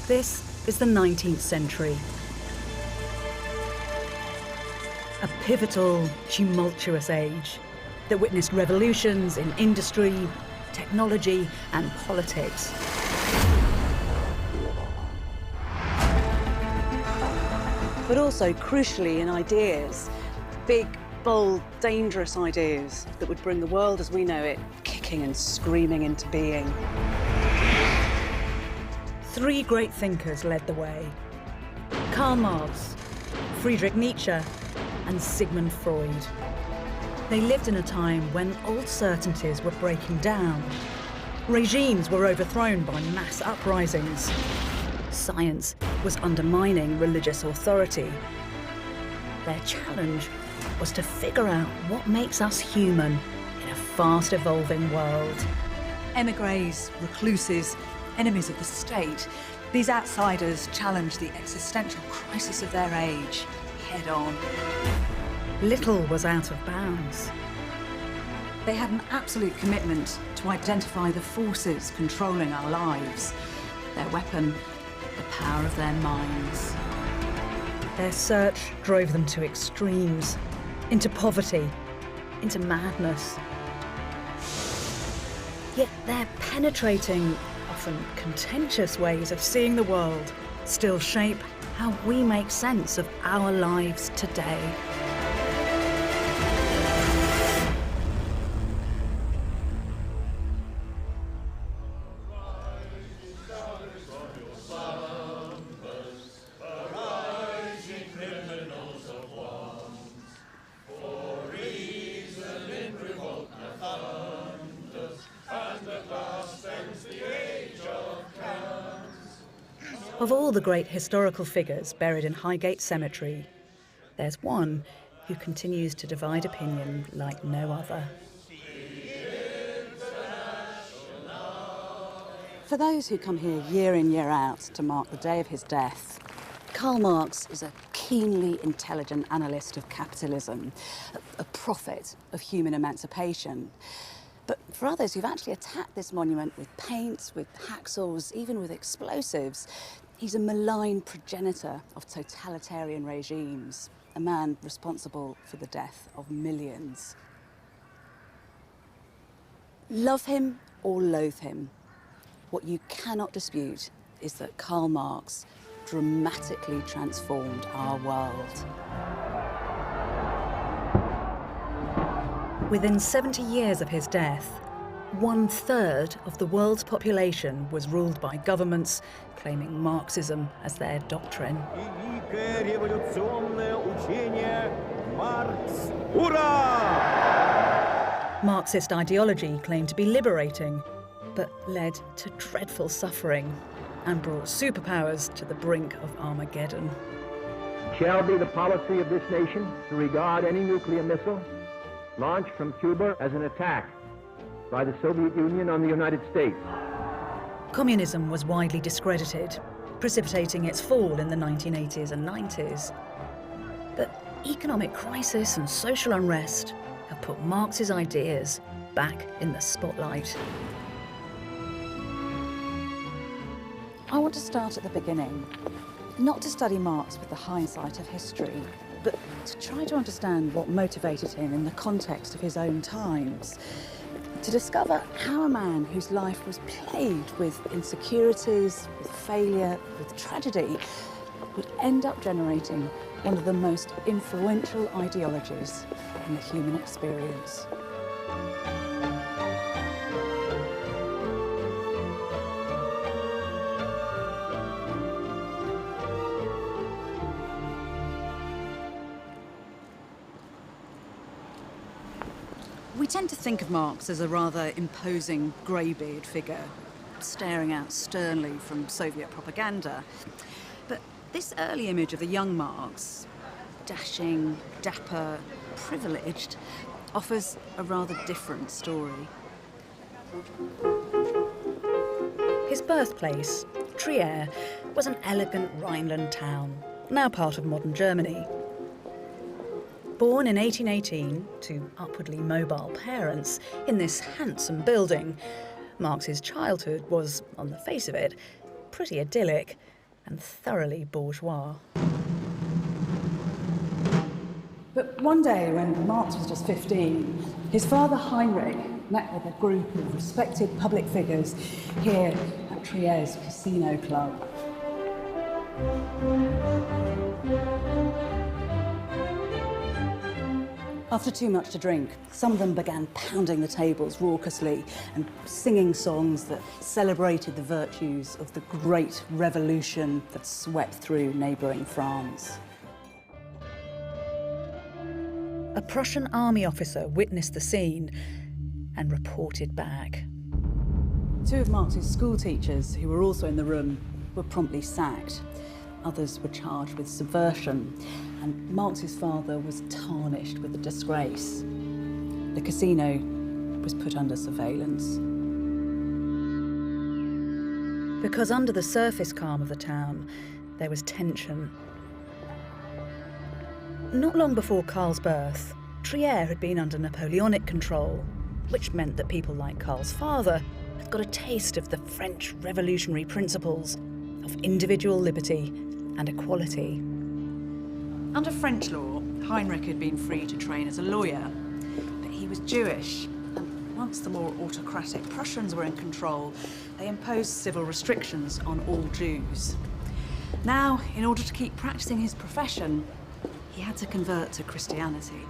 This is the 19th century. A pivotal, tumultuous age that witnessed revolutions in industry, technology and politics. But also, crucially, in ideas. Big, bold, dangerous ideas that would bring the world as we know it kicking and screaming into being. Three great thinkers led the way: Karl Marx, Friedrich Nietzsche, and Sigmund Freud. They lived in a time when old certainties were breaking down. Regimes were overthrown by mass uprisings. Science was undermining religious authority. Their challenge was to figure out what makes us human in a fast-evolving world. Émigrés, recluses, enemies of the state, these outsiders challenged the existential crisis of their age head on. Little was out of bounds. They had an absolute commitment to identify the forces controlling our lives. Their weapon, the power of their minds. Their search drove them to extremes, into poverty, into madness. Yet their penetrating, often contentious ways of seeing the world still shape how we make sense of our lives today. Of all the great historical figures buried in Highgate Cemetery, there's one who continues to divide opinion like no other. For those who come here year in, year out to mark the day of his death, Karl Marx is a keenly intelligent analyst of capitalism, a prophet of human emancipation. But for others who've actually attacked this monument with paint, with hacksaws, even with explosives, he's a malign progenitor of totalitarian regimes, a man responsible for the death of millions. Love him or loathe him, what you cannot dispute is that Karl Marx dramatically transformed our world. Within 70 years of his death, 1/3 of the world's population was ruled by governments claiming Marxism as their doctrine. Marxist ideology claimed to be liberating, but led to dreadful suffering and brought superpowers to the brink of Armageddon. It shall be the policy of this nation to regard any nuclear missile launched from Cuba as an attack by the Soviet Union on the United States. Communism was widely discredited, precipitating its fall in the 1980s and 90s. But economic crisis and social unrest have put Marx's ideas back in the spotlight. I want to start at the beginning, not to study Marx with the hindsight of history, but to try to understand what motivated him in the context of his own times, to discover how a man whose life was plagued with insecurities, with failure, with tragedy, would end up generating one of the most influential ideologies in the human experience. We tend to think of Marx as a rather imposing greybeard figure, staring out sternly from Soviet propaganda. But this early image of the young Marx, dashing, dapper, privileged, offers a rather different story. His birthplace, Trier, was an elegant Rhineland town, now part of modern Germany. Born in 1818 to upwardly mobile parents in this handsome building, Marx's childhood was, on the face of it, pretty idyllic. and thoroughly bourgeois. But one day, when Marx was just 15, his father Heinrich met with a group of respected public figures here at Trier's Casino Club. After too much to drink, some of them began pounding the tables raucously and singing songs that celebrated the virtues of the great revolution that swept through neighbouring France. A Prussian army officer witnessed the scene and reported back. Two of Marx's school teachers, who were also in the room, were promptly sacked. Others were charged with subversion, and Marx's father was tarnished with the disgrace. The casino was put under surveillance. Because under the surface calm of the town, there was tension. Not long before Karl's birth, Trier had been under Napoleonic control, which meant that people like Karl's father had got a taste of the French revolutionary principles of individual liberty and equality. Under French law, Heinrich had been free to train as a lawyer, but he was Jewish, and once the more autocratic Prussians were in control, they imposed civil restrictions on all Jews. Now, in order to keep practicing his profession, he had to convert to Christianity.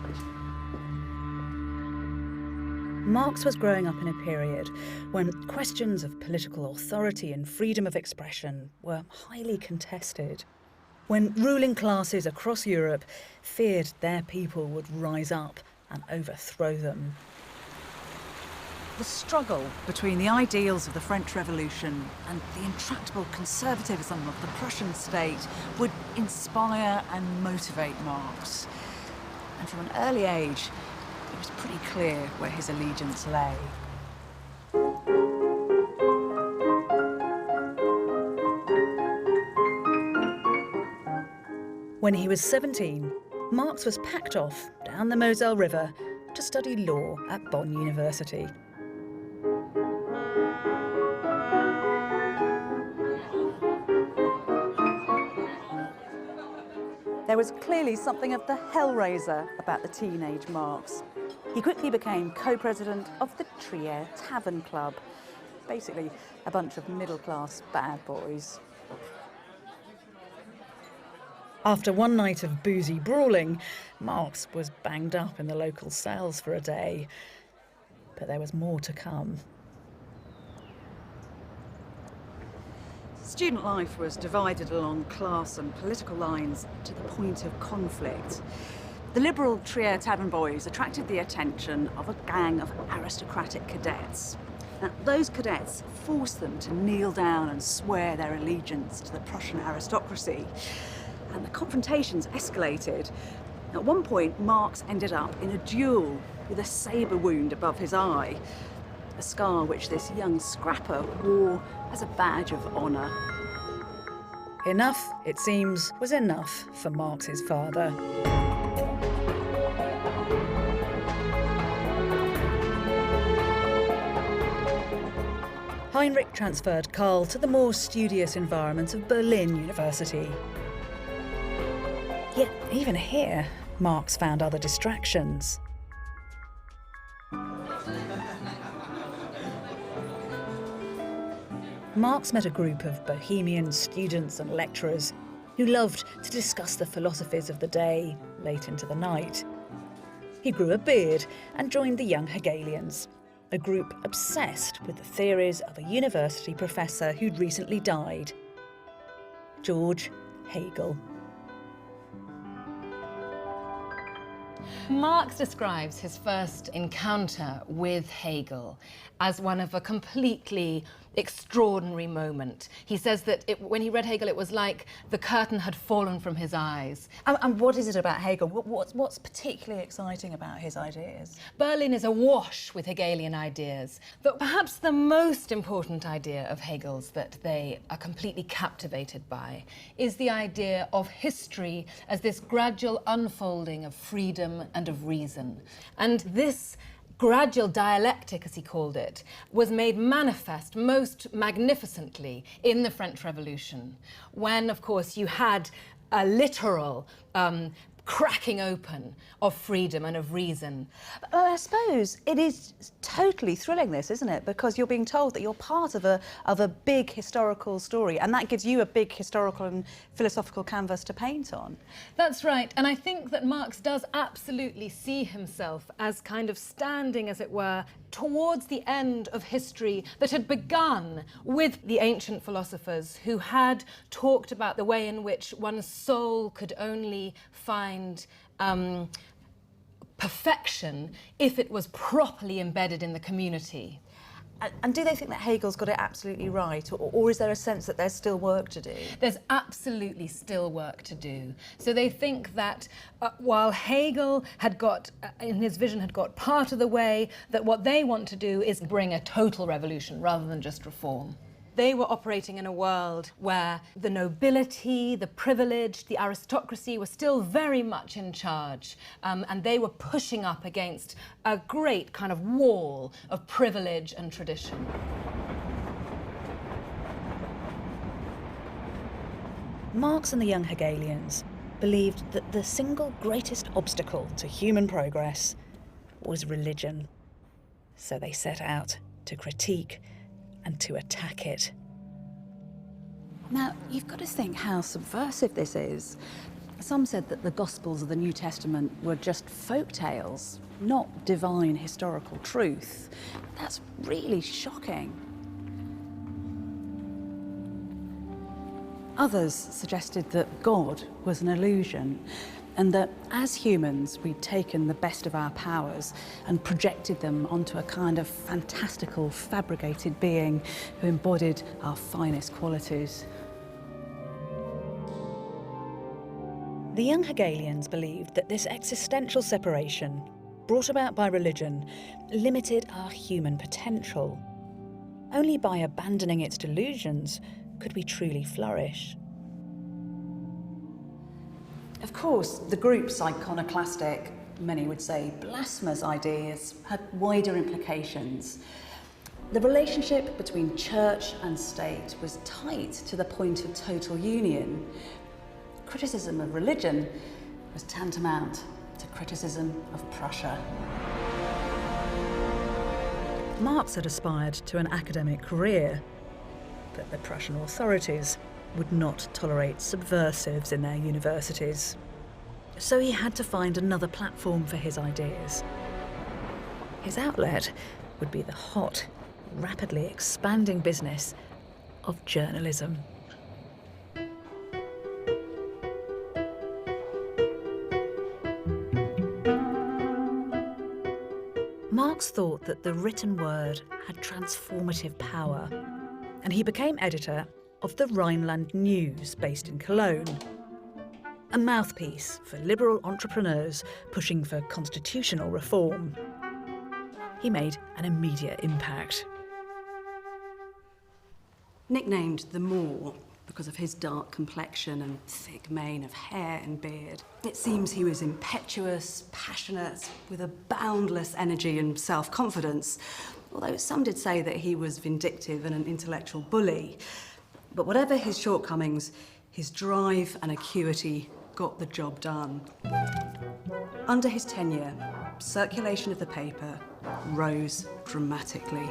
Marx was growing up in a period when questions of political authority and freedom of expression were highly contested, when ruling classes across Europe feared their people would rise up and overthrow them. The struggle between the ideals of the French Revolution and the intractable conservatism of the Prussian state would inspire and motivate Marx. And from an early age, it was pretty clear where his allegiance lay. When he was 17, Marx was packed off down the Moselle River to study law at Bonn University. There was clearly something of the hellraiser about the teenage Marx. He quickly became co-president of the Trier Tavern Club, basically a bunch of middle-class bad boys. After one night of boozy brawling, Marx was banged up in the local cells for a day. But there was more to come. Student life was divided along class and political lines to the point of conflict. The liberal Trier Tavern boys attracted the attention of a gang of aristocratic cadets. Now, those cadets forced them to kneel down and swear their allegiance to the Prussian aristocracy. And the confrontations escalated. At one point, Marx ended up in a duel with a sabre wound above his eye, a scar which this young scrapper wore as a badge of honour. Enough, it seems, was enough for Marx's father. Heinrich transferred Karl to the more studious environment of Berlin University. Yet, even here, Marx found other distractions. Marx met a group of bohemian students and lecturers who loved to discuss the philosophies of the day late into the night. He grew a beard and joined the Young Hegelians, a group obsessed with the theories of a university professor who'd recently died, George Hegel. Marx describes his first encounter with Hegel as one of a completely extraordinary moment. He says that when he read Hegel, it was like the curtain had fallen from his eyes. And what is it about Hegel? What's particularly exciting about his ideas? Berlin is awash with Hegelian ideas, but perhaps the most important idea of Hegel's that they are completely captivated by is the idea of history as this gradual unfolding of freedom and of reason. And this gradual dialectic, as he called it, was made manifest most magnificently in the French Revolution, when, of course, you had a literal cracking open of freedom and of reason. I suppose it is totally thrilling, this, isn't it? Because you're being told that you're part of a big historical story, and that gives you a big historical and philosophical canvas to paint on. That's right, and I think that Marx does absolutely see himself as kind of standing, as it were, towards the end of history that had begun with the ancient philosophers who had talked about the way in which one's soul could only find perfection if it was properly embedded in the community. And do they think that Hegel's got it absolutely right, or is there a sense that there's still work to do? There's absolutely still work to do. So they think that while Hegel had got, in his vision, had got part of the way, that what they want to do is bring a total revolution rather than just reform. They were operating in a world where the nobility, the privileged, the aristocracy were still very much in charge, and they were pushing up against a great kind of wall of privilege and tradition. Marx and the young Hegelians believed that the single greatest obstacle to human progress was religion. So they set out to critique and to attack it. Now, you've got to think how subversive this is. Some said that the Gospels of the New Testament were just folk tales, not divine historical truth. That's really shocking. Others suggested that God was an illusion, and that as humans we'd taken the best of our powers and projected them onto a kind of fantastical, fabricated being who embodied our finest qualities. The young Hegelians believed that this existential separation, brought about by religion, limited our human potential. Only by abandoning its delusions could we truly flourish. Of course, the group's iconoclastic, many would say blasphemous ideas had wider implications. The relationship between church and state was tight to the point of total union. Criticism of religion was tantamount to criticism of Prussia. Marx had aspired to an academic career, but the Prussian authorities would not tolerate subversives in their universities. So he had to find another platform for his ideas. His outlet would be the hot, rapidly expanding business of journalism. Marx thought that the written word had transformative power, and he became editor of the Rhineland News, based in Cologne, a mouthpiece for liberal entrepreneurs pushing for constitutional reform. He made an immediate impact. Nicknamed the Moor because of his dark complexion and thick mane of hair and beard, it seems he was impetuous, passionate, with a boundless energy and self-confidence, although some did say that he was vindictive and an intellectual bully. But whatever his shortcomings, his drive and acuity got the job done. Under his tenure, circulation of the paper rose dramatically.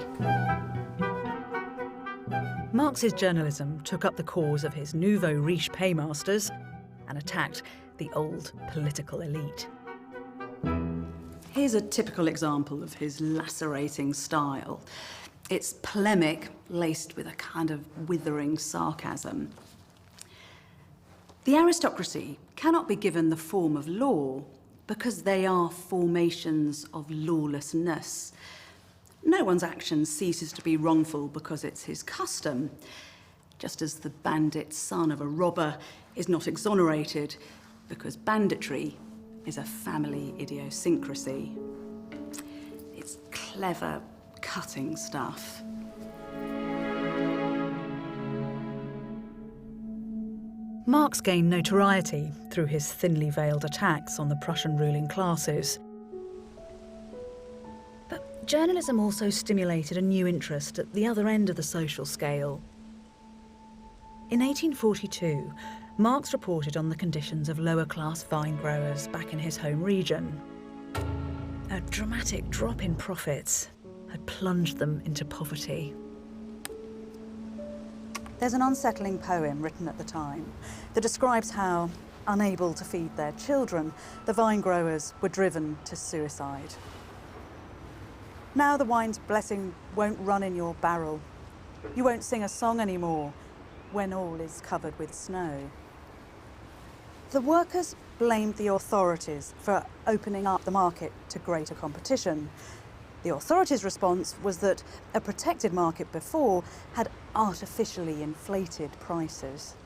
Marx's journalism took up the cause of his nouveau riche paymasters and attacked the old political elite. Here's a typical example of his lacerating style. It's polemic, laced with a kind of withering sarcasm. The aristocracy cannot be given the form of law because they are formations of lawlessness. No one's action ceases to be wrongful because it's his custom, just as the bandit son of a robber is not exonerated because banditry is a family idiosyncrasy. It's clever, cutting stuff. Marx gained notoriety through his thinly veiled attacks on the Prussian ruling classes. But journalism also stimulated a new interest at the other end of the social scale. In 1842, Marx reported on the conditions of lower-class vine growers back in his home region. A dramatic drop in profits had plunged them into poverty. There's an unsettling poem written at the time that describes how, unable to feed their children, the vine growers were driven to suicide. Now the wine's blessing won't run in your barrel. You won't sing a song anymore when all is covered with snow. The workers blamed the authorities for opening up the market to greater competition. The authorities' response was that a protected market before had artificially inflated prices.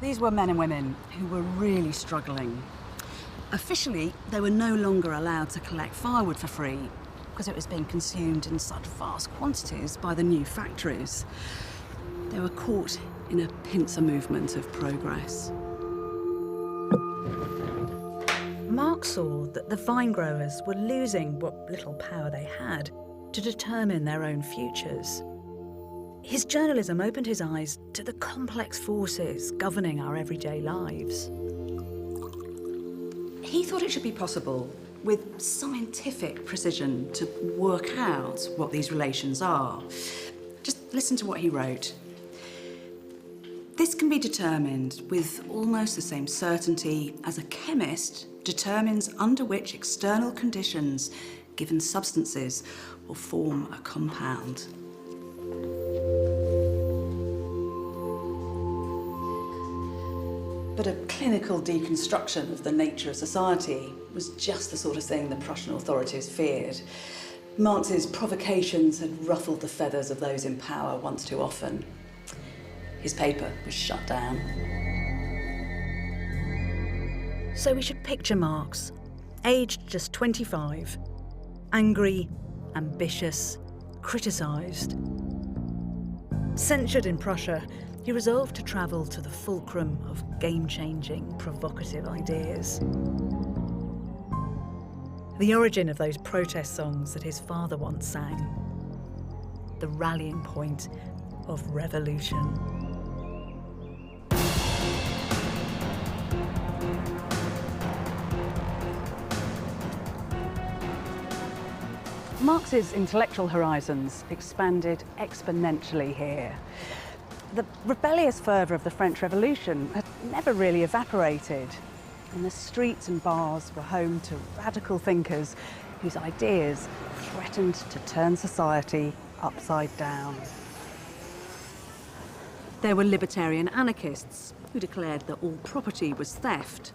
These were men and women who were really struggling. Officially, they were no longer allowed to collect firewood for free because it was being consumed in such vast quantities by the new factories. They were caught in a pincer movement of progress. Marx saw that the vine growers were losing what little power they had to determine their own futures. His journalism opened his eyes to the complex forces governing our everyday lives. He thought it should be possible, with scientific precision, to work out what these relations are. Just listen to what he wrote. This can be determined with almost the same certainty as a chemist determines under which external conditions given substances will form a compound. But a clinical deconstruction of the nature of society was just the sort of thing the Prussian authorities feared. Marx's provocations had ruffled the feathers of those in power once too often. His paper was shut down. So we should picture Marx, aged just 25, angry, ambitious, criticised. Censured in Prussia, he resolved to travel to the fulcrum of game-changing, provocative ideas. The origin of those protest songs that his father once sang. The rallying point of revolution. Marx's intellectual horizons expanded exponentially here. The rebellious fervour of the French Revolution had never really evaporated, and the streets and bars were home to radical thinkers whose ideas threatened to turn society upside down. There were libertarian anarchists who declared that all property was theft,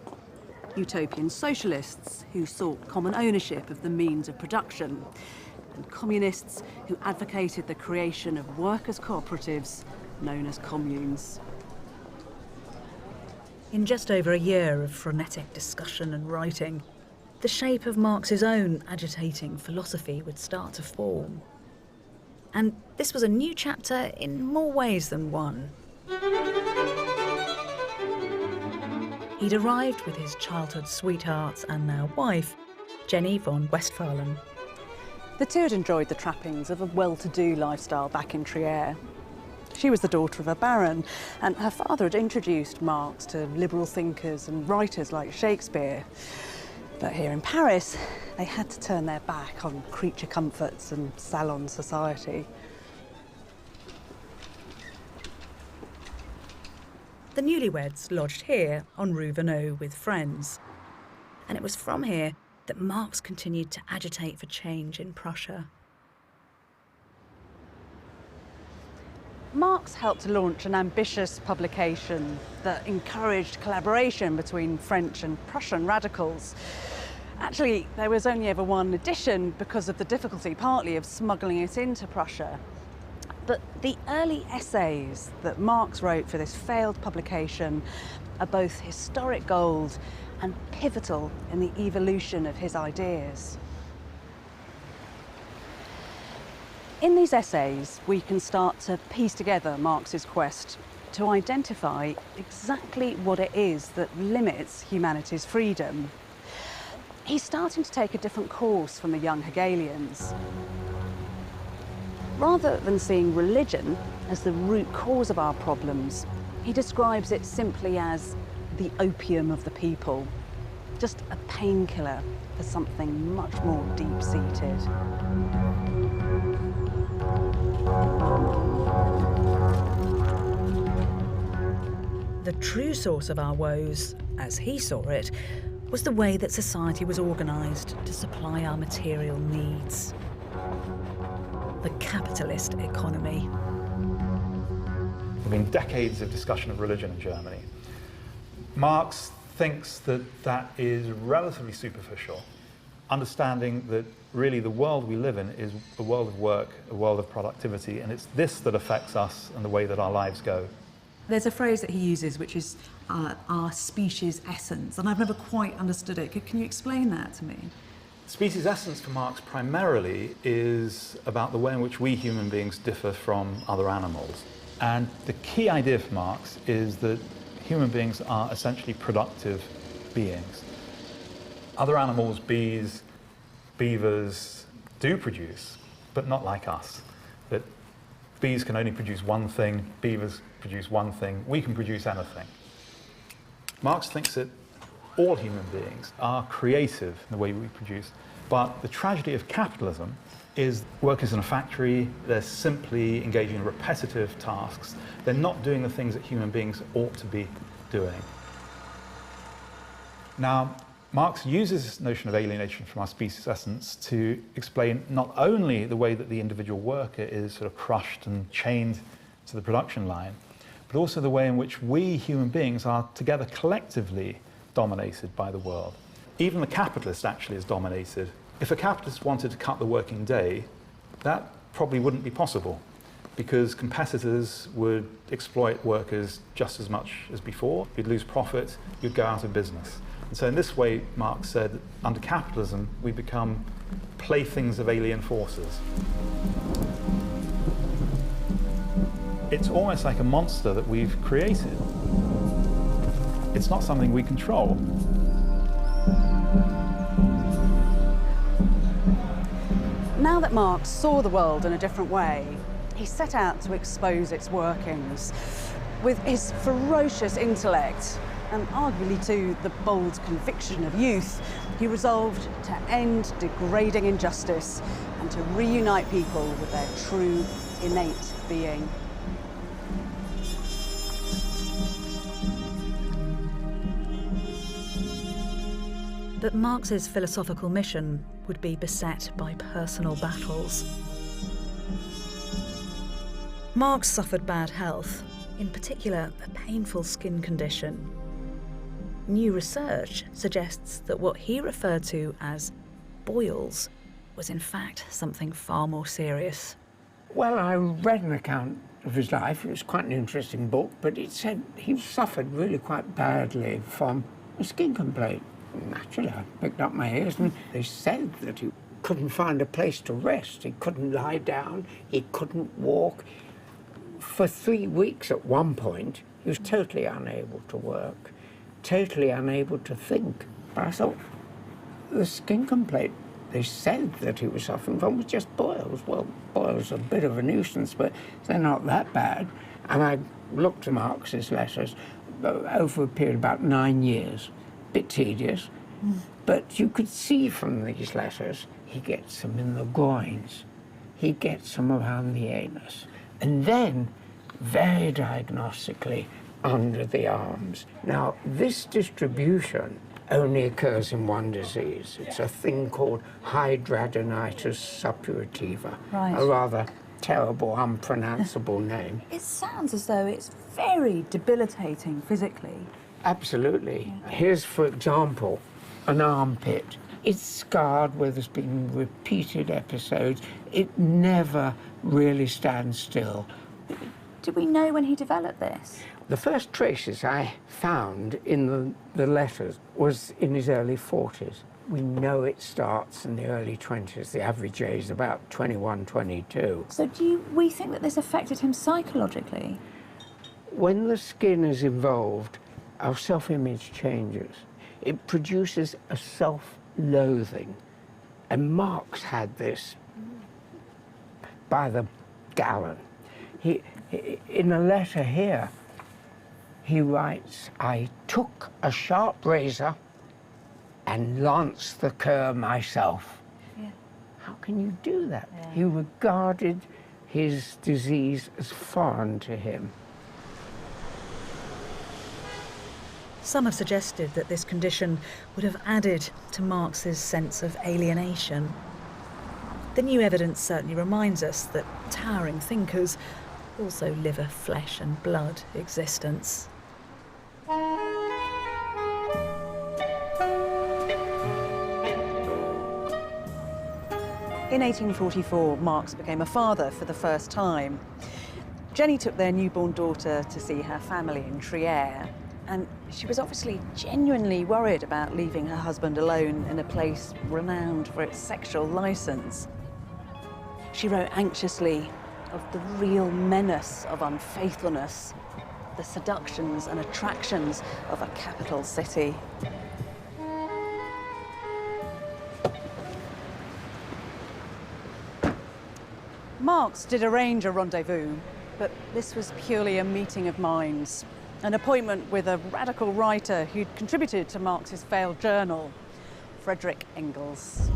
utopian socialists who sought common ownership of the means of production, and communists who advocated the creation of workers' cooperatives known as communes. In just over a year of frenetic discussion and writing, the shape of Marx's own agitating philosophy would start to form. And this was a new chapter in more ways than one. He'd arrived with his childhood sweetheart and now wife, Jenny von Westphalen. The two had enjoyed the trappings of a well-to-do lifestyle back in Trier. She was the daughter of a baron, and her father had introduced Marx to liberal thinkers and writers like Shakespeare. But here in Paris, they had to turn their back on creature comforts and salon society. The newlyweds lodged here on Rue Vanneau with friends. And it was from here that Marx continued to agitate for change in Prussia. Marx helped to launch an ambitious publication that encouraged collaboration between French and Prussian radicals. Actually, there was only ever one edition because of the difficulty, partly, of smuggling it into Prussia. But the early essays that Marx wrote for this failed publication are both historic gold and pivotal in the evolution of his ideas. In these essays, we can start to piece together Marx's quest to identify exactly what it is that limits humanity's freedom. He's starting to take a different course from the young Hegelians. Rather than seeing religion as the root cause of our problems, he describes it simply as the opium of the people, just a painkiller for something much more deep-seated. The true source of our woes, as he saw it, was the way that society was organised to supply our material needs. The capitalist economy. There have been decades of discussion of religion in Germany. Marx thinks that that is relatively superficial, understanding that really the world we live in is a world of work, a world of productivity, and it's this that affects us and the way that our lives go. There's a phrase that he uses which is our species essence, and I've never quite understood it. Can you explain that to me? Species essence for Marx primarily is about the way in which we human beings differ from other animals. And the key idea for Marx is that human beings are essentially productive beings. Other animals, bees, beavers, do produce, but not like us. That bees can only produce one thing, beavers produce one thing, we can produce anything. Marx thinks that all human beings are creative in the way we produce, but the tragedy of capitalism is workers in a factory, they're simply engaging in repetitive tasks. They're not doing the things that human beings ought to be doing. Now, Marx uses this notion of alienation from our species essence to explain not only the way that the individual worker is sort of crushed and chained to the production line, but also the way in which we human beings are together collectively dominated by the world. Even the capitalist actually is dominated. If a capitalist wanted to cut the working day, that probably wouldn't be possible because competitors would exploit workers just as much as before. You'd lose profit, you'd go out of business. And so in this way, Marx said, under capitalism, we become playthings of alien forces. It's almost like a monster that we've created. It's not something we control. Now that Marx saw the world in a different way, he set out to expose its workings. With his ferocious intellect, and arguably too the bold conviction of youth, he resolved to end degrading injustice and to reunite people with their true, innate being. But Marx's philosophical mission would be beset by personal battles. Marx suffered bad health, in particular a painful skin condition. New research suggests that what he referred to as boils was in fact something far more serious. Well, I read an account of his life. It was quite an interesting book, but it said he suffered really quite badly from a skin complaint. Naturally, I picked up my ears and they said that he couldn't find a place to rest. He couldn't lie down, he couldn't walk. For 3 weeks at one point, he was totally unable to work, totally unable to think. But I thought, the skin complaint they said that he was suffering from was just boils. Well, boils are a bit of a nuisance, but they're not that bad. And I looked at Marx's letters over a period of about 9 years. Bit tedious, but you could see from these letters he gets them in the groins, he gets them around the anus, and then very diagnostically under the arms. Now, this distribution only occurs in one disease. It's a thing called hidradenitis suppurativa, Right. A rather terrible, unpronounceable name. It sounds as though it's very debilitating physically. Absolutely. Here's, for example, an armpit. It's scarred where there's been repeated episodes. It never really stands still. Do we know when he developed this? The first traces I found in the letters was in his early 40s. We know it starts in the early 20s. The average age is about 21, 22. So we think that this affected him psychologically? When the skin is involved, our self-image changes. It produces a loathing. And Marx had this by the gallon. In a letter here, he writes, "I took a sharp razor and lanced the cur myself." Yeah. How can you do that? Yeah. He regarded his disease as foreign to him. Some have suggested that this condition would have added to Marx's sense of alienation. The new evidence certainly reminds us that towering thinkers also live a flesh and blood existence. In 1844, Marx became a father for the first time. Jenny took their newborn daughter to see her family in Trier, and she was obviously genuinely worried about leaving her husband alone in a place renowned for its sexual license. She wrote anxiously of the real menace of unfaithfulness, the seductions and attractions of a capital city. Marx did arrange a rendezvous, but this was purely a meeting of minds, an appointment with a radical writer who'd contributed to Marx's failed journal, Friedrich Engels.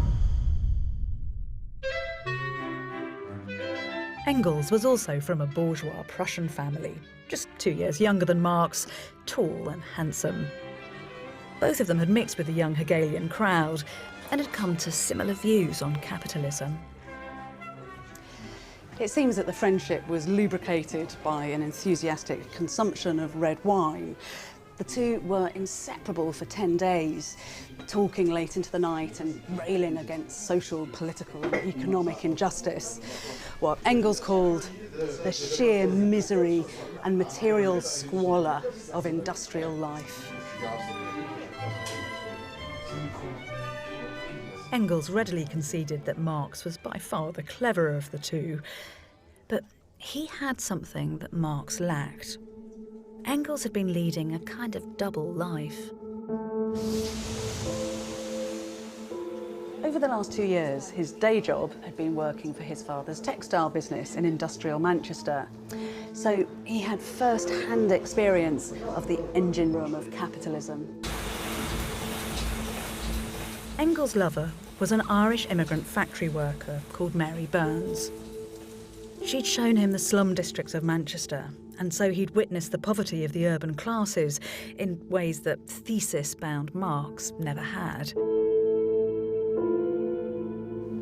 Engels was also from a bourgeois Prussian family, just 2 years younger than Marx, tall and handsome. Both of them had mixed with the young Hegelian crowd and had come to similar views on capitalism. It seems that the friendship was lubricated by an enthusiastic consumption of red wine. The two were inseparable for 10 days, talking late into the night and railing against social, political and economic injustice, what Engels called the sheer misery and material squalor of industrial life. Engels readily conceded that Marx was by far the cleverer of the two, but he had something that Marx lacked. Engels had been leading a kind of double life. Over the last 2 years, his day job had been working for his father's textile business in industrial Manchester. So he had first-hand experience of the engine room of capitalism. Engels' lover was an Irish immigrant factory worker called Mary Burns. She'd shown him the slum districts of Manchester, and so he'd witnessed the poverty of the urban classes in ways that thesis-bound Marx never had.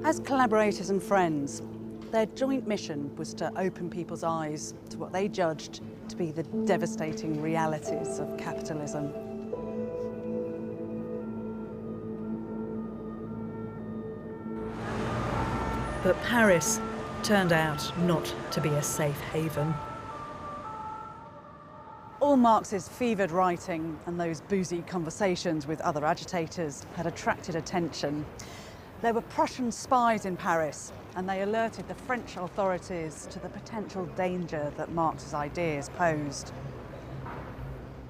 As collaborators and friends, their joint mission was to open people's eyes to what they judged to be the devastating realities of capitalism. But Paris turned out not to be a safe haven. All Marx's fevered writing and those boozy conversations with other agitators had attracted attention. There were Prussian spies in Paris, and they alerted the French authorities to the potential danger that Marx's ideas posed.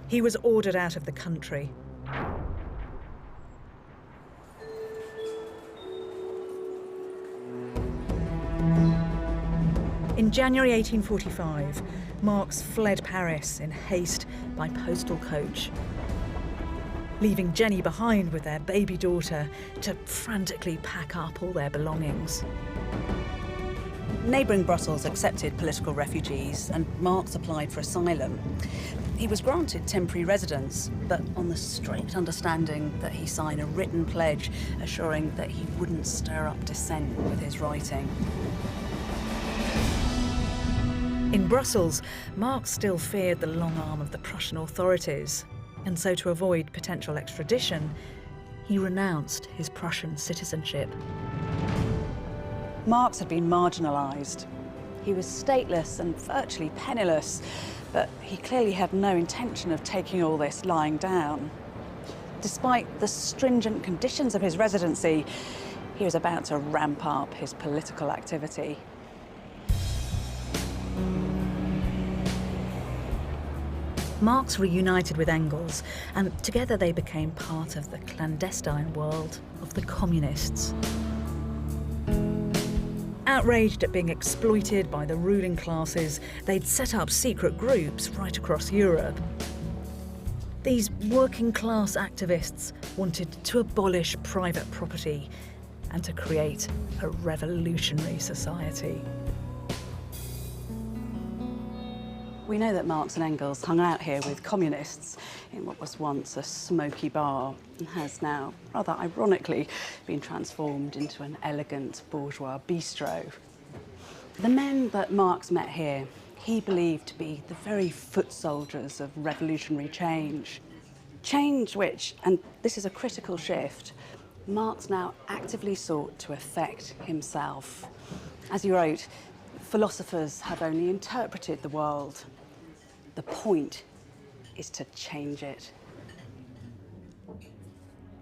He was ordered out of the country. In January 1845, Marx fled Paris in haste by postal coach, leaving Jenny behind with their baby daughter to frantically pack up all their belongings. Neighbouring Brussels accepted political refugees, and Marx applied for asylum. He was granted temporary residence, but on the strict understanding that he sign a written pledge assuring that he wouldn't stir up dissent with his writing. In Brussels, Marx still feared the long arm of the Prussian authorities, and so to avoid potential extradition, he renounced his Prussian citizenship. Marx had been marginalised. He was stateless and virtually penniless, but he clearly had no intention of taking all this lying down. Despite the stringent conditions of his residency, he was about to ramp up his political activity. Marx reunited with Engels, and together they became part of the clandestine world of the communists. Outraged at being exploited by the ruling classes, they'd set up secret groups right across Europe. These working-class activists wanted to abolish private property and to create a revolutionary society. We know that Marx and Engels hung out here with communists in what was once a smoky bar and has now, rather ironically, been transformed into an elegant bourgeois bistro. The men that Marx met here, he believed to be the very foot soldiers of revolutionary change. Change which, and this is a critical shift, Marx now actively sought to effect himself. As he wrote, philosophers have only interpreted the world. The point is to change it.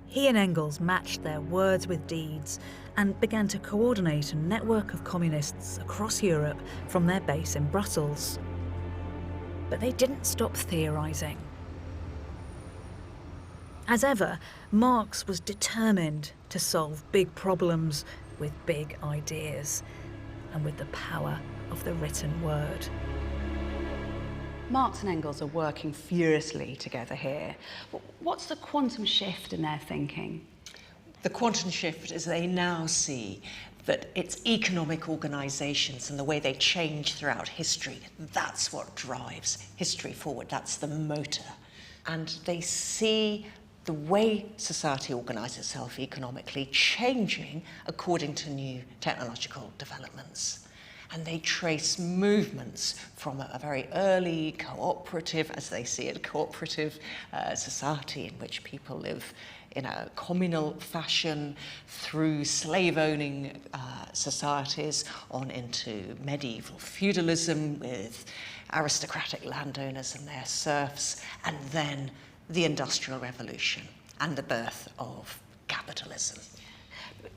He and Engels matched their words with deeds and began to coordinate a network of communists across Europe from their base in Brussels. But they didn't stop theorising. As ever, Marx was determined to solve big problems with big ideas and with the power of the written word. Marx and Engels are working furiously together here. What's the quantum shift in their thinking? The quantum shift is they now see that it's economic organisations and the way they change throughout history, that's what drives history forward, that's the motor. And they see the way society organises itself economically changing according to new technological developments. And they trace movements from a very early cooperative, as they see it, cooperative society in which people live in a communal fashion, through slave-owning societies on into medieval feudalism with aristocratic landowners and their serfs, and then the Industrial Revolution and the birth of capitalism.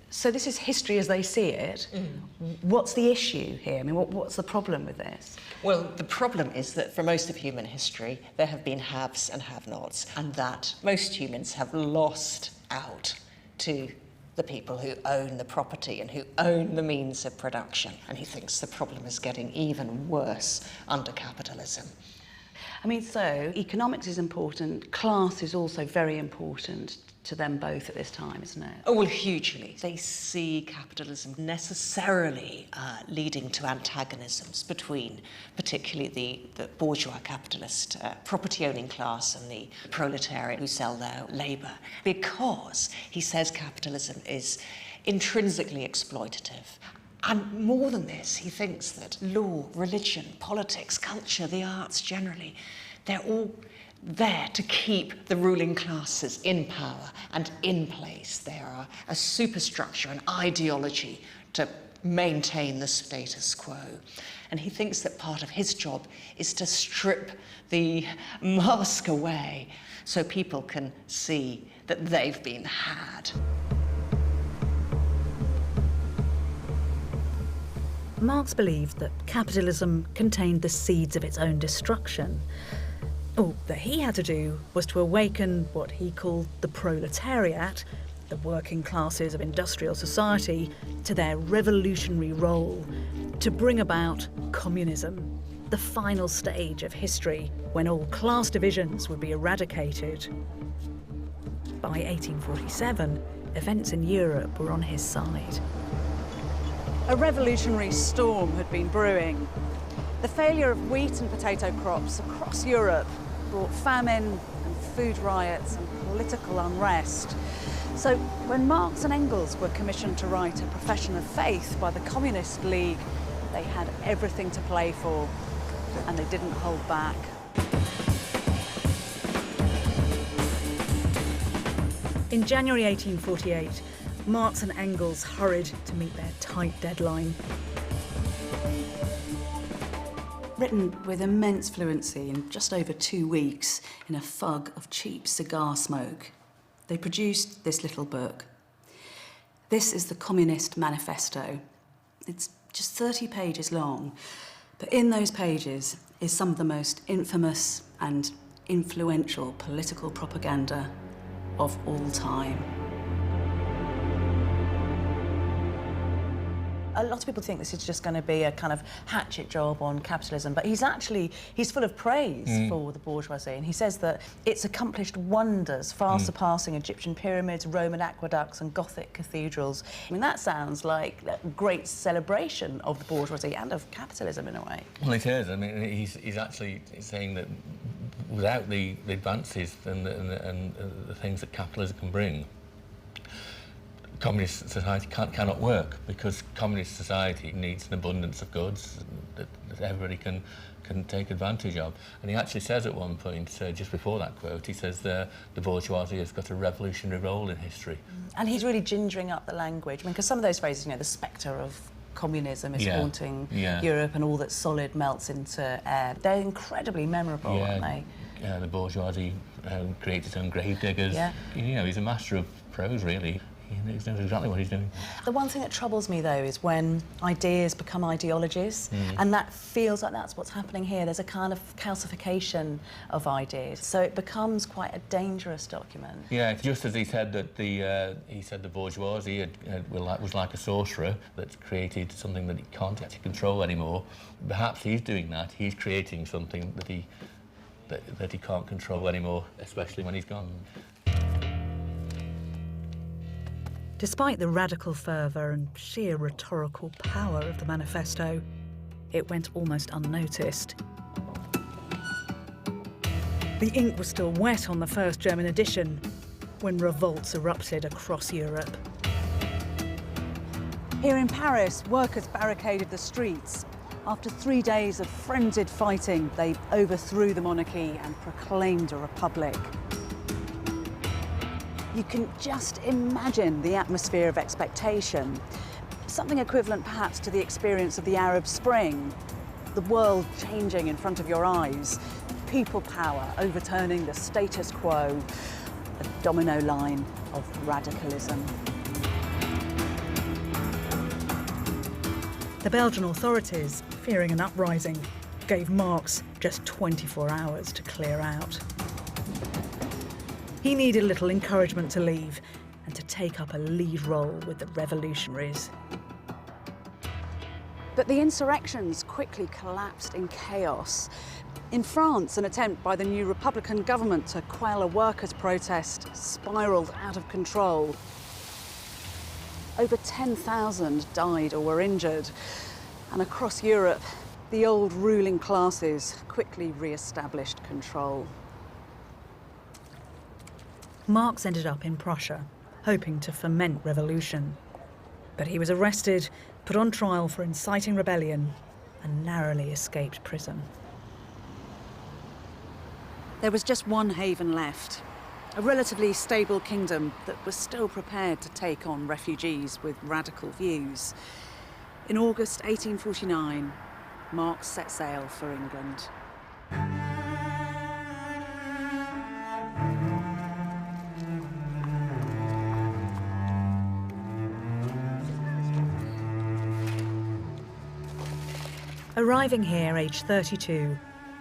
So this is history as they see it. What's the issue here? I mean, what's the problem with this? Well, the problem is that for most of human history, there have been haves and have-nots, and that most humans have lost out to the people who own the property and who own the means of production. And he thinks the problem is getting even worse under capitalism. I mean, so economics is important, class is also very important to them both at this time, isn't it? Oh, well, hugely. They see capitalism necessarily leading to antagonisms between particularly the bourgeois capitalist property-owning class and the proletariat who sell their labour, because he says capitalism is intrinsically exploitative. And more than this, he thinks that law, religion, politics, culture, the arts generally, they're all there to keep the ruling classes in power and in place. They are a superstructure, an ideology to maintain the status quo. And he thinks that part of his job is to strip the mask away so people can see that they've been had. Marx believed that capitalism contained the seeds of its own destruction. All that he had to do was to awaken what he called the proletariat, the working classes of industrial society, to their revolutionary role, to bring about communism, the final stage of history when all class divisions would be eradicated. By 1847, events in Europe were on his side. A revolutionary storm had been brewing. The failure of wheat and potato crops across Europe brought famine and food riots and political unrest. So when Marx and Engels were commissioned to write a profession of faith by the Communist League, they had everything to play for, and they didn't hold back. In January 1848, Marx and Engels hurried to meet their tight deadline. Written with immense fluency in just over 2 weeks in a fug of cheap cigar smoke, they produced this little book. This is the Communist Manifesto. It's just 30 pages long, but in those pages is some of the most infamous and influential political propaganda of all time. A lot of people think this is just going to be a kind of hatchet job on capitalism, but he's full of praise for the bourgeoisie, and he says that it's accomplished wonders far surpassing Egyptian pyramids, Roman aqueducts and Gothic cathedrals. I mean, that sounds like a great celebration of the bourgeoisie and of capitalism in a way. Well, it is. I mean, he's actually saying that without the advances and the things that capitalism can bring, communist society cannot work, because communist society needs an abundance of goods that everybody can take advantage of. And he actually says at one point, just before that quote, he says the bourgeoisie has got a revolutionary role in history. And he's really gingering up the language. I mean, because some of those phrases, you know, the spectre of communism is haunting Europe and all that's solid melts into air. They're incredibly memorable, aren't they? Yeah, the bourgeoisie creates its own grave diggers. Yeah. You know, he's a master of prose, really. He knows exactly what he's doing. The one thing that troubles me, though, is when ideas become ideologies, and that feels like that's what's happening here. There's a kind of calcification of ideas, so it becomes quite a dangerous document. Yeah, just as he said that the bourgeoisie was like a sorcerer that's created something that he can't actually control anymore. Perhaps he's doing that. He's creating something that he can't control anymore, especially when he's gone. Despite the radical fervour and sheer rhetorical power of the manifesto, it went almost unnoticed. The ink was still wet on the first German edition when revolts erupted across Europe. Here in Paris, workers barricaded the streets. After 3 days of frenzied fighting, they overthrew the monarchy and proclaimed a republic. You can just imagine the atmosphere of expectation. Something equivalent perhaps to the experience of the Arab Spring. The world changing in front of your eyes. People power overturning the status quo. A domino line of radicalism. The Belgian authorities, fearing an uprising, gave Marx just 24 hours to clear out. He needed little encouragement to leave and to take up a lead role with the revolutionaries. But the insurrections quickly collapsed in chaos. In France, an attempt by the new Republican government to quell a workers' protest spiralled out of control. Over 10,000 died or were injured. And across Europe, the old ruling classes quickly re-established control. Marx ended up in Prussia, hoping to foment revolution. But he was arrested, put on trial for inciting rebellion, and narrowly escaped prison. There was just one haven left, a relatively stable kingdom that was still prepared to take on refugees with radical views. In August 1849, Marx set sail for England. Arriving here aged 32,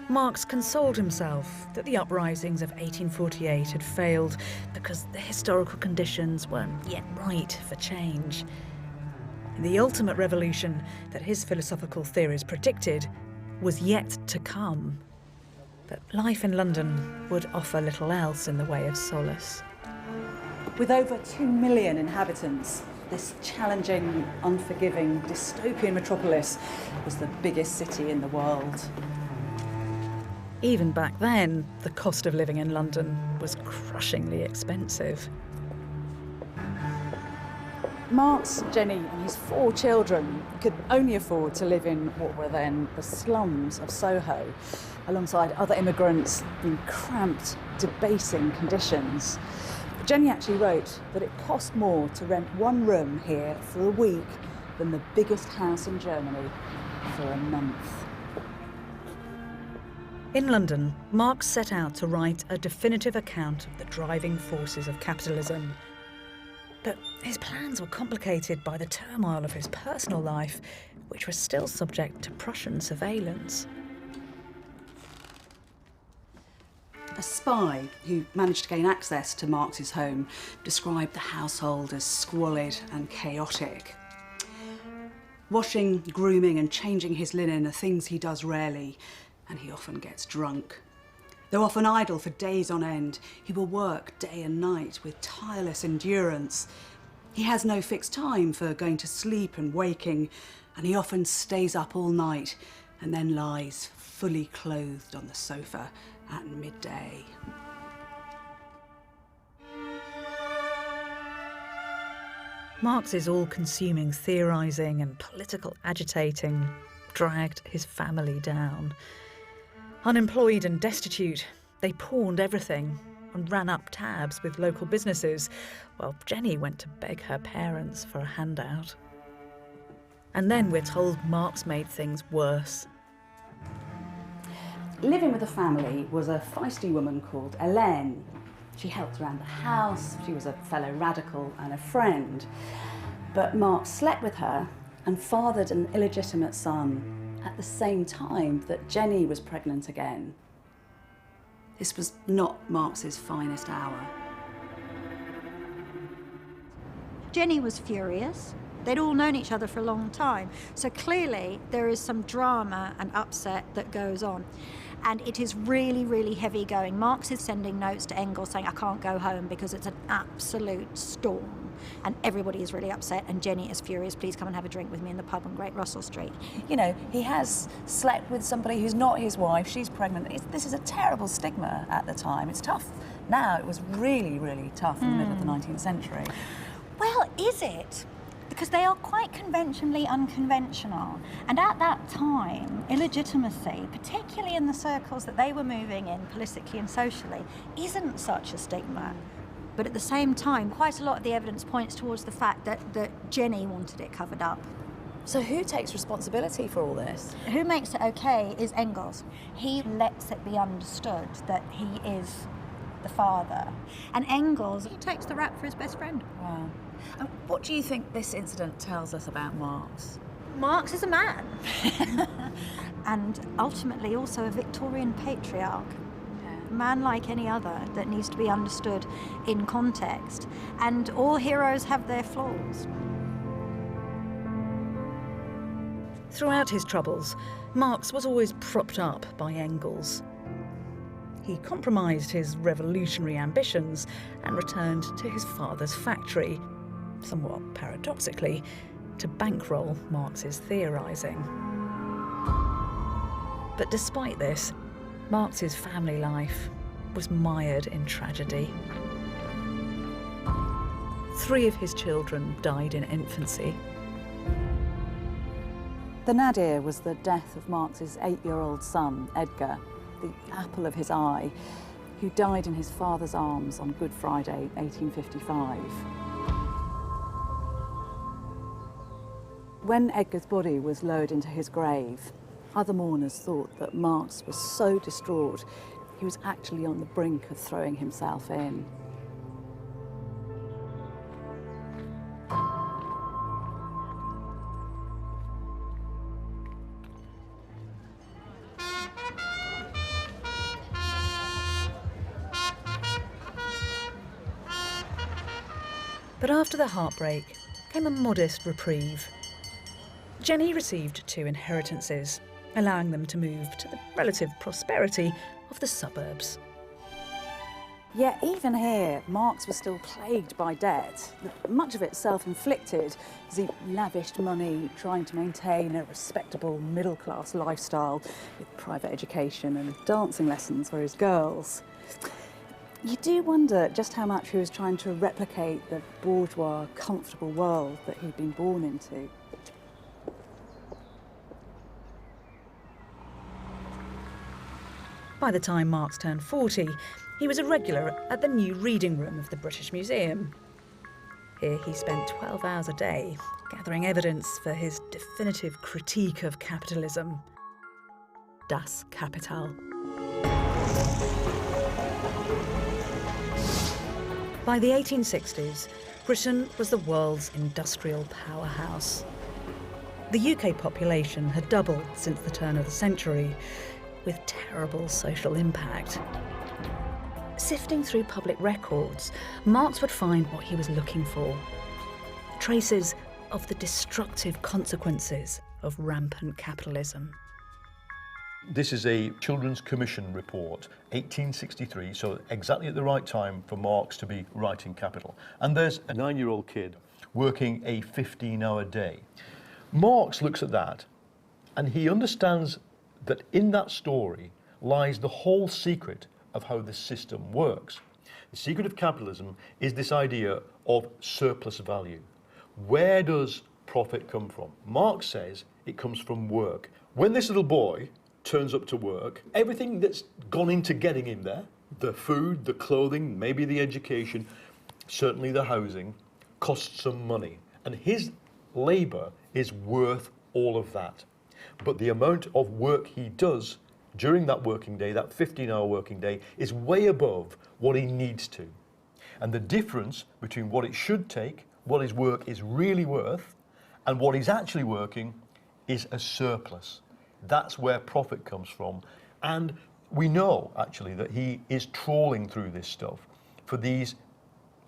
Marx consoled himself that the uprisings of 1848 had failed because the historical conditions weren't yet right for change. The ultimate revolution that his philosophical theories predicted was yet to come. But life in London would offer little else in the way of solace. With over 2 million inhabitants, this challenging, unforgiving, dystopian metropolis was the biggest city in the world. Even back then, the cost of living in London was crushingly expensive. Marx, Jenny and his 4 children could only afford to live in what were then the slums of Soho, alongside other immigrants in cramped, debasing conditions. Jenny actually wrote that it cost more to rent one room here for a week than the biggest house in Germany for a month. In London, Marx set out to write a definitive account of the driving forces of capitalism. But his plans were complicated by the turmoil of his personal life, which was still subject to Prussian surveillance. A spy who managed to gain access to Marx's home described the household as squalid and chaotic. Washing, grooming and changing his linen are things he does rarely, and he often gets drunk. Though often idle for days on end, he will work day and night with tireless endurance. He has no fixed time for going to sleep and waking, and he often stays up all night and then lies fully clothed on the sofa at midday. Marx's all-consuming theorising and political agitating dragged his family down. Unemployed and destitute, they pawned everything and ran up tabs with local businesses, while Jenny went to beg her parents for a handout. And then we're told Marx made things worse. Living with the family was a feisty woman called Hélène. She helped around the house, she was a fellow radical and a friend. But Marx slept with her and fathered an illegitimate son at the same time that Jenny was pregnant again. This was not Marx's finest hour. Jenny was furious. They'd all known each other for a long time, so clearly there is some drama and upset that goes on. And it is really, really heavy going. Marx is sending notes to Engels saying, I can't go home because it's an absolute storm. And everybody is really upset, and Jenny is furious. Please come and have a drink with me in the pub on Great Russell Street. You know, he has slept with somebody who's not his wife. She's pregnant. This is a terrible stigma at the time. It's tough now. It was really, really tough in the middle of the 19th century. Well, is it? Because they are quite conventionally unconventional. And at that time, illegitimacy, particularly in the circles that they were moving in politically and socially, isn't such a stigma. But at the same time, quite a lot of the evidence points towards the fact that Jenny wanted it covered up. So who takes responsibility for all this? Who makes it okay is Engels. He lets it be understood that he is the father. And Engels, he takes the rap for his best friend. Wow. And what do you think this incident tells us about Marx? Marx is a man. And ultimately also a Victorian patriarch. A man like any other that needs to be understood in context. And all heroes have their flaws. Throughout his troubles, Marx was always propped up by Engels. He compromised his revolutionary ambitions and returned to his father's factory, somewhat paradoxically, to bankroll Marx's theorising. But despite this, Marx's family life was mired in tragedy. 3 of his children died in infancy. The nadir was the death of Marx's 8-year-old son, Edgar, the apple of his eye, who died in his father's arms on Good Friday, 1855. When Edgar's body was lowered into his grave, other mourners thought that Marx was so distraught he was actually on the brink of throwing himself in. But after the heartbreak came a modest reprieve. Jenny received 2 inheritances, allowing them to move to the relative prosperity of the suburbs. Yet even here, Marx was still plagued by debt, much of it self-inflicted, as he lavished money trying to maintain a respectable middle-class lifestyle with private education and dancing lessons for his girls. You do wonder just how much he was trying to replicate the bourgeois, comfortable world that he'd been born into. By the time Marx turned 40, he was a regular at the new reading room of the British Museum. Here he spent 12 hours a day gathering evidence for his definitive critique of capitalism, Das Kapital. By the 1860s, Britain was the world's industrial powerhouse. The UK population had doubled since the turn of the century, with terrible social impact. Sifting through public records, Marx would find what he was looking for. Traces of the destructive consequences of rampant capitalism. This is a Children's Commission report, 1863, so exactly at the right time for Marx to be writing Capital. And there's a 9-year-old kid working a 15-hour day. Marx looks at that and he understands that in that story lies the whole secret of how the system works. The secret of capitalism is this idea of surplus value. Where does profit come from? Marx says it comes from work. When this little boy turns up to work, everything that's gone into getting him there, the food, the clothing, maybe the education, certainly the housing, costs some money. And his labour is worth all of that. But the amount of work he does during that working day, that 15-hour working day, is way above what he needs to. And the difference between what it should take, what his work is really worth, and what he's actually working is a surplus. That's where profit comes from. And we know, actually, that he is trawling through this stuff for these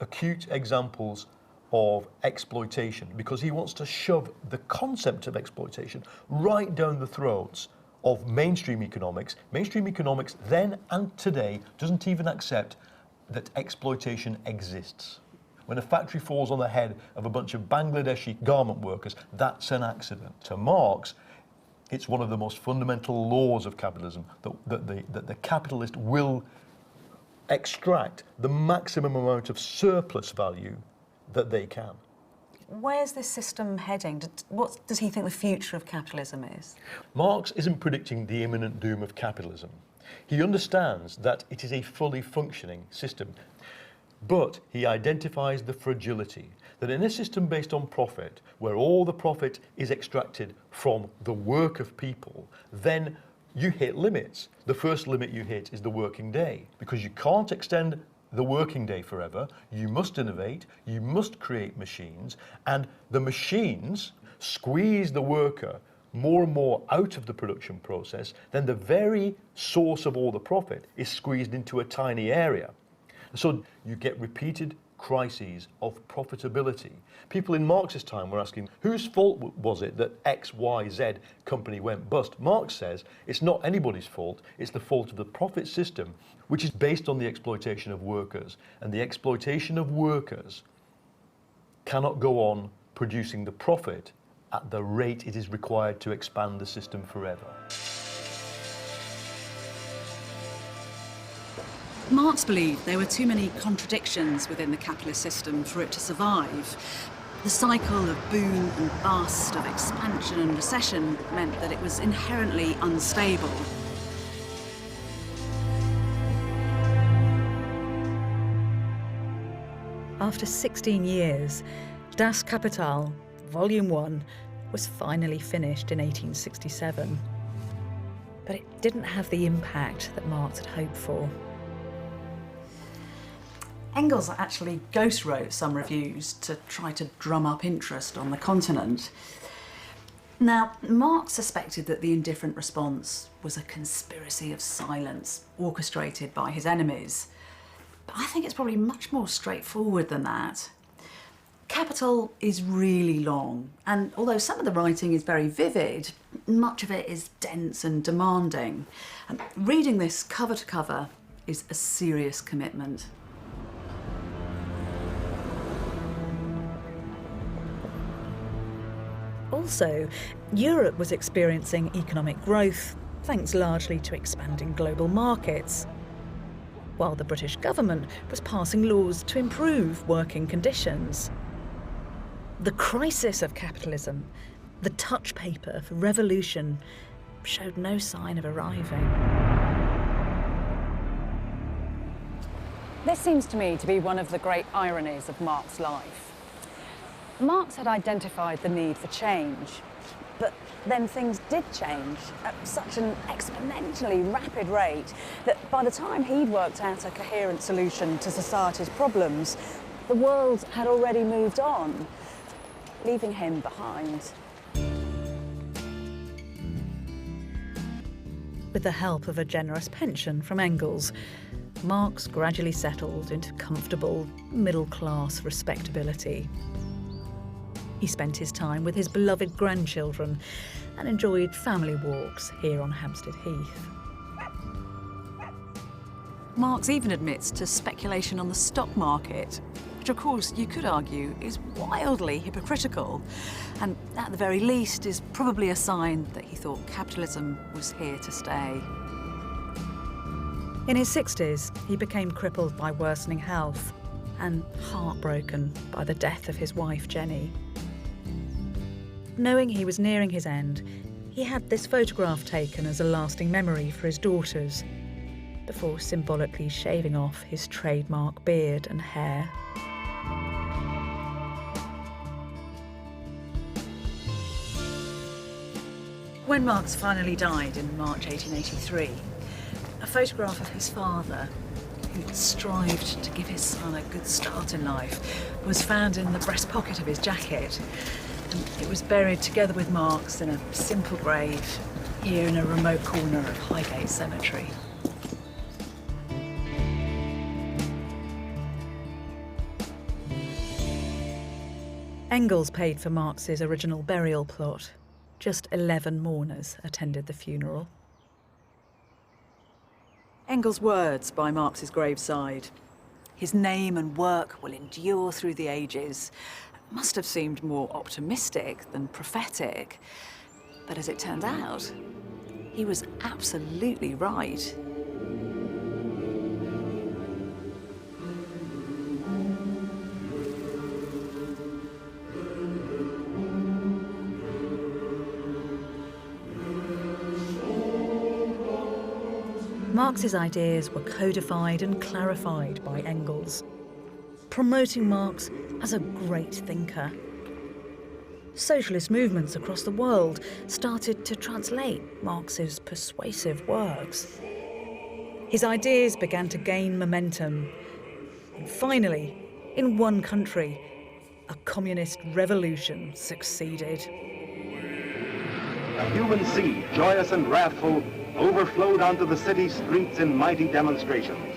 acute examples of exploitation, because he wants to shove the concept of exploitation right down the throats of mainstream economics. Mainstream economics then and today doesn't even accept that exploitation exists. When a factory falls on the head of a bunch of Bangladeshi garment workers, that's an accident. To Marx, it's one of the most fundamental laws of capitalism that the capitalist will extract the maximum amount of surplus value that they can. Where's this system heading? What does he think the future of capitalism is? Marx isn't predicting the imminent doom of capitalism. He understands that it is a fully functioning system, but he identifies the fragility that in a system based on profit, where all the profit is extracted from the work of people, then you hit limits. The first limit you hit is the working day, because you can't extend the working day forever. You must innovate, you must create machines, and the machines squeeze the worker more and more out of the production process. Then the very source of all the profit is squeezed into a tiny area. So you get repeated crises of profitability. People in Marx's time were asking, whose fault was it that X, Y, Z company went bust? Marx says it's not anybody's fault, it's the fault of the profit system, which is based on the exploitation of workers. And the exploitation of workers cannot go on producing the profit at the rate it is required to expand the system forever. Marx believed there were too many contradictions within the capitalist system for it to survive. The cycle of boom and bust, of expansion and recession, meant that it was inherently unstable. After 16 years, Das Kapital, Volume 1, was finally finished in 1867. But it didn't have the impact that Marx had hoped for. Engels actually ghost-wrote some reviews to try to drum up interest on the continent. Now, Marx suspected that the indifferent response was a conspiracy of silence orchestrated by his enemies. But I think it's probably much more straightforward than that. Capital is really long, and although some of the writing is very vivid, much of it is dense and demanding. And reading this cover to cover is a serious commitment. Also, Europe was experiencing economic growth, thanks largely to expanding global markets, while the British government was passing laws to improve working conditions. The crisis of capitalism, the touch paper for revolution, showed no sign of arriving. This seems to me to be one of the great ironies of Marx's life. Marx had identified the need for change, but then things did change at such an exponentially rapid rate that by the time he'd worked out a coherent solution to society's problems, the world had already moved on, leaving him behind. With the help of a generous pension from Engels, Marx gradually settled into comfortable, middle-class respectability. He spent his time with his beloved grandchildren and enjoyed family walks here on Hampstead Heath. Marx even admits to speculation on the stock market, which of course you could argue is wildly hypocritical, and at the very least is probably a sign that he thought capitalism was here to stay. In his 60s, he became crippled by worsening health and heartbroken by the death of his wife, Jenny. Knowing he was nearing his end, he had this photograph taken as a lasting memory for his daughters, before symbolically shaving off his trademark beard and hair. When Marx finally died in March 1883, a photograph of his father, who'd strived to give his son a good start in life, was found in the breast pocket of his jacket. And it was buried together with Marx in a simple grave here in a remote corner of Highgate Cemetery. Engels paid for Marx's original burial plot. Just 11 mourners attended the funeral. Engels' words by Marx's graveside, "His name and work will endure through the ages," must have seemed more optimistic than prophetic. But as it turned out, he was absolutely right. Marx's ideas were codified and clarified by Engels, promoting Marx as a great thinker. Socialist movements across the world started to translate Marx's persuasive works. His ideas began to gain momentum, and finally, in one country, a communist revolution succeeded. A human sea, joyous and wrathful, overflowed onto the city streets in mighty demonstrations.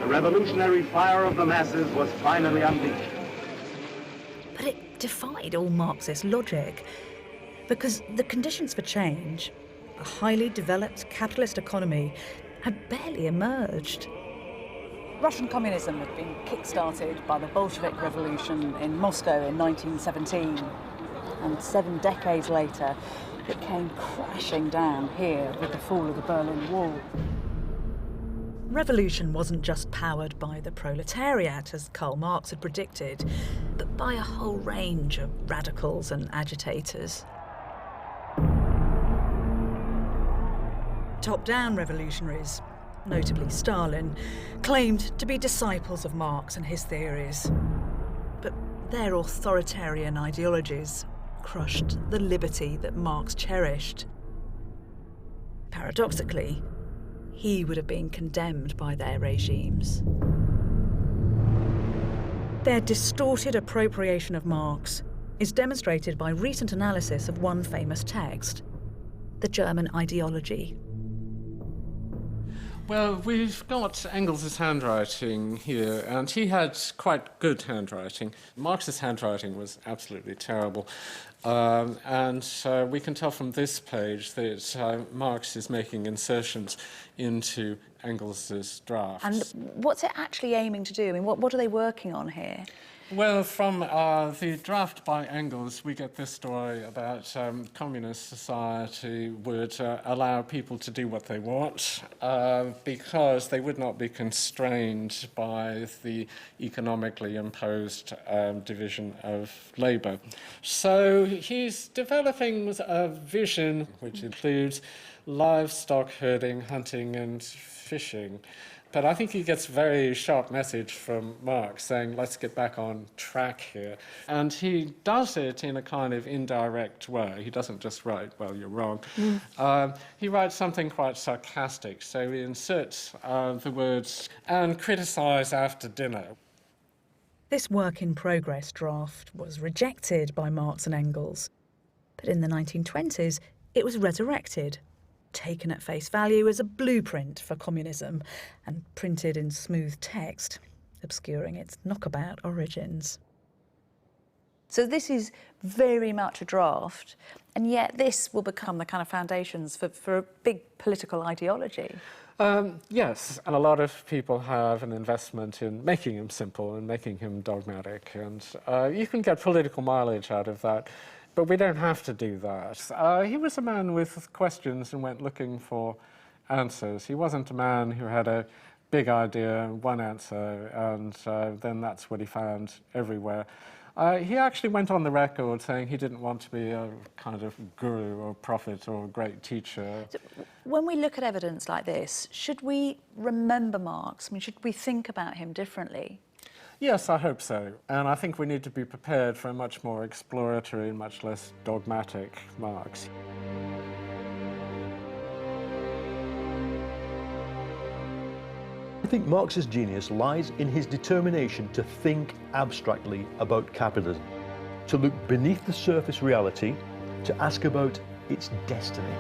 The revolutionary fire of the masses was finally unleashed. But it defied all Marxist logic, because the conditions for change, a highly developed capitalist economy, had barely emerged. Russian communism had been kick-started by the Bolshevik Revolution in Moscow in 1917, and 7 decades later, it came crashing down here with the fall of the Berlin Wall. Revolution wasn't just powered by the proletariat, as Karl Marx had predicted, but by a whole range of radicals and agitators. Top-down revolutionaries, notably Stalin, claimed to be disciples of Marx and his theories. But their authoritarian ideologies crushed the liberty that Marx cherished. Paradoxically, he would have been condemned by their regimes. Their distorted appropriation of Marx is demonstrated by recent analysis of one famous text, the German ideology. Well, we've got Engels' handwriting here, and he had quite good handwriting. Marx's handwriting was absolutely terrible. And we can tell from this page that Marx is making insertions into Engels' drafts. And what's it actually aiming to do? I mean, what are they working on here? Well, from the draft by Engels, we get this story about communist society would allow people to do what they want because they would not be constrained by the economically imposed division of labour. So he's developing a vision which includes livestock herding, hunting and fishing. But I think he gets a very sharp message from Marx saying, let's get back on track here. And he does it in a kind of indirect way. He doesn't just write, well, you're wrong. He writes something quite sarcastic. So he inserts the words, and criticise after dinner. This work-in-progress draft was rejected by Marx and Engels. But in the 1920s, it was resurrected. taken at face value as a blueprint for communism and printed in smooth text, obscuring its knockabout origins. So this is very much a draft, and yet this will become the kind of foundations for a big political ideology. Yes, and a lot of people have an investment in making him simple and making him dogmatic, and you can get political mileage out of that, but we don't have to do that. He was a man with questions and went looking for answers. He wasn't a man who had a big idea and one answer, and then that's what he found everywhere. He actually went on the record saying he didn't want to be a kind of guru or prophet or a great teacher. So when we look at evidence like this, should we remember Marx? I mean, should we think about him differently? Yes, I hope so. And I think we need to be prepared for a much more exploratory and much less dogmatic Marx. I think Marx's genius lies in his determination to think abstractly about capitalism, to look beneath the surface reality, to ask about its destiny.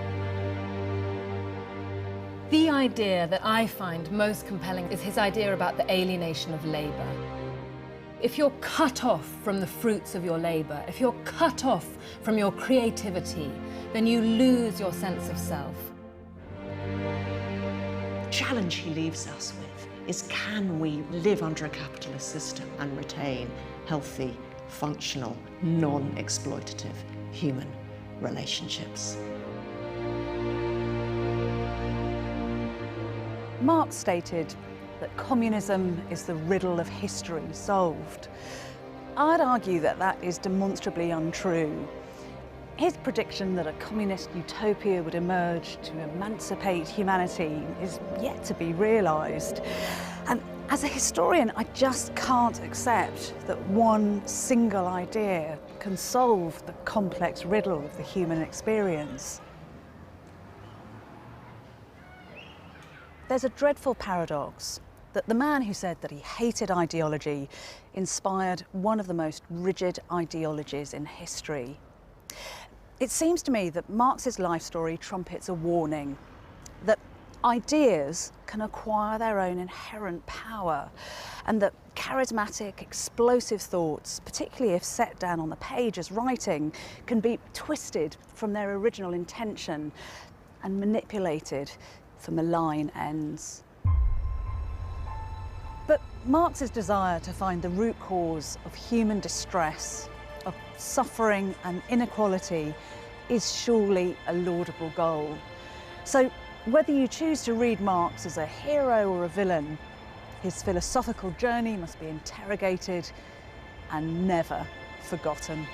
The idea that I find most compelling is his idea about the alienation of labour. If you're cut off from the fruits of your labour, if you're cut off from your creativity, then you lose your sense of self. The challenge he leaves us with is, can we live under a capitalist system and retain healthy, functional, non-exploitative human relationships? Marx stated that communism is the riddle of history solved. I'd argue that that is demonstrably untrue. His prediction that a communist utopia would emerge to emancipate humanity is yet to be realised. And as a historian, I just can't accept that one single idea can solve the complex riddle of the human experience. There's a dreadful paradox that the man who said that he hated ideology inspired one of the most rigid ideologies in history. It seems to me that Marx's life story trumpets a warning that ideas can acquire their own inherent power, and that charismatic, explosive thoughts, particularly if set down on the page as writing, can be twisted from their original intention and manipulated for malign ends. But Marx's desire to find the root cause of human distress, of suffering and inequality, is surely a laudable goal. So whether you choose to read Marx as a hero or a villain, his philosophical journey must be interrogated and never forgotten.